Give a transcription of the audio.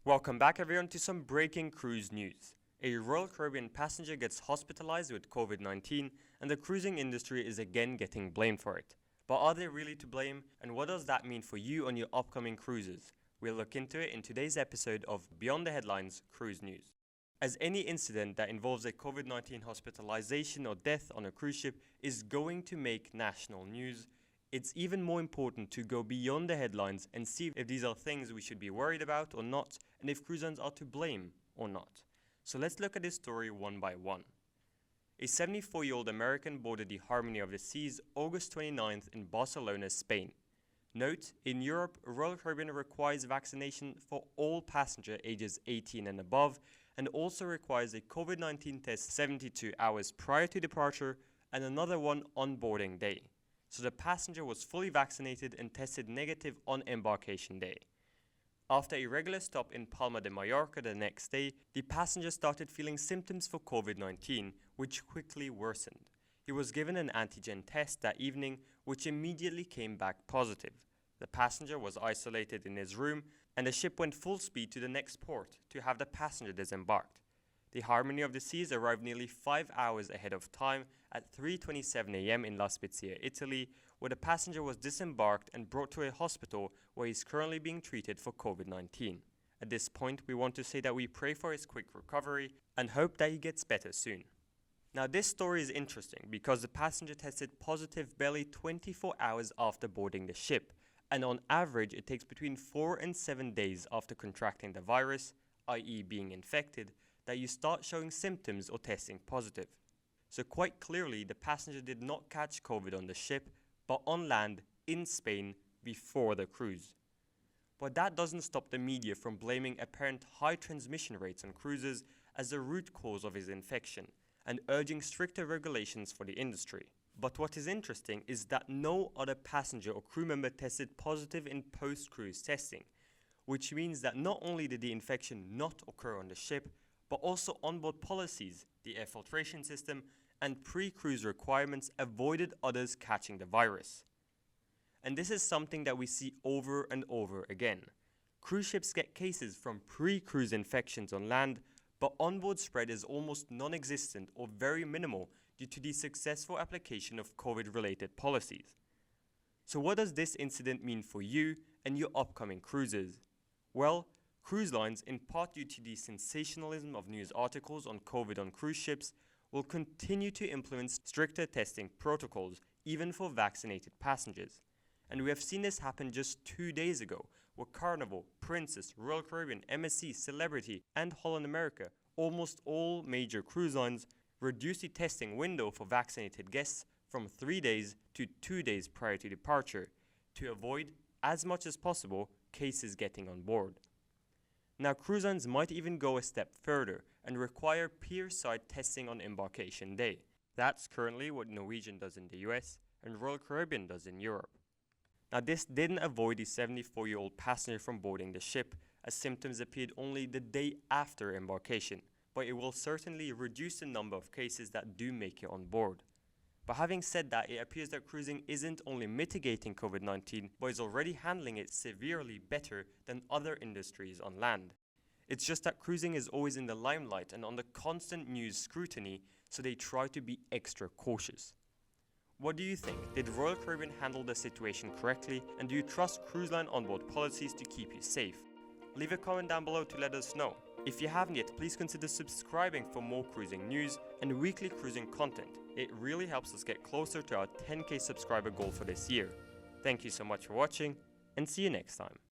Welcome back everyone to some breaking cruise news. A Royal Caribbean passenger gets hospitalized with COVID-19 and the cruising industry is again getting blamed for it. But are they really to blame, and what does that mean for you on your upcoming cruises? We'll look into it in today's episode of Beyond the Headlines Cruise News. As any incident that involves a COVID-19 hospitalization or death on a cruise ship is going to make national news, it's even more important to go beyond the headlines and see if these are things we should be worried about or not, and if cruise lines are to blame or not. So let's look at this story one by one. A 74-year-old American boarded the Harmony of the Seas August 29th in Barcelona, Spain. Note, in Europe, Royal Caribbean requires vaccination for all passengers ages 18 and above, and also requires a COVID-19 test 72 hours prior to departure and another one on boarding day. So the passenger was fully vaccinated and tested negative on embarkation day. After a regular stop in Palma de Mallorca the next day, the passenger started feeling symptoms for COVID-19, which quickly worsened. He was given an antigen test that evening, which immediately came back positive. The passenger was isolated in his room, and the ship went full speed to the next port to have the passenger disembarked. The Harmony of the Seas arrived nearly 5 hours ahead of time at 3:27 a.m. in La Spezia, Italy, where the passenger was disembarked and brought to a hospital where he is currently being treated for COVID-19. At this point, we want to say that we pray for his quick recovery and hope that he gets better soon. Now, this story is interesting because the passenger tested positive barely 24 hours after boarding the ship, and on average, it takes between 4 and 7 days after contracting the virus, i.e. being infected, that you start showing symptoms or testing positive. So quite clearly, the passenger did not catch COVID on the ship, but on land in Spain before the cruise. But that doesn't stop the media from blaming apparent high transmission rates on cruises as the root cause of his infection and urging stricter regulations for the industry. But what is interesting is that no other passenger or crew member tested positive in post-cruise testing, which means that not only did the infection not occur on the ship, but also onboard policies, the air filtration system, and pre-cruise requirements avoided others catching the virus. And this is something that we see over and over again. Cruise ships get cases from pre-cruise infections on land, but onboard spread is almost non-existent or very minimal due to the successful application of COVID-related policies. So what does this incident mean for you and your upcoming cruises? Well, cruise lines, in part due to the sensationalism of news articles on COVID on cruise ships, will continue to implement stricter testing protocols, even for vaccinated passengers. And we have seen this happen just 2 days ago, where Carnival, Princess, Royal Caribbean, MSC, Celebrity, and Holland America, almost all major cruise lines, reduced the testing window for vaccinated guests from 3 days to 2 days prior to departure, to avoid, as much as possible, cases getting on board. Now, cruise lines might even go a step further and require pier-side testing on embarkation day. That's currently what Norwegian does in the US and Royal Caribbean does in Europe. Now, this didn't avoid the 74-year-old passenger from boarding the ship, as symptoms appeared only the day after embarkation, but it will certainly reduce the number of cases that do make it on board. But having said that, it appears that cruising isn't only mitigating COVID-19, but is already handling it severely better than other industries on land. It's just that cruising is always in the limelight and under constant news scrutiny, so they try to be extra cautious. What do you think? Did Royal Caribbean handle the situation correctly, and do you trust cruise line onboard policies to keep you safe? Leave a comment down below to let us know. If you haven't yet, please consider subscribing for more cruising news and weekly cruising content. It really helps us get closer to our 10K subscriber goal for this year. Thank you so much for watching, and see you next time.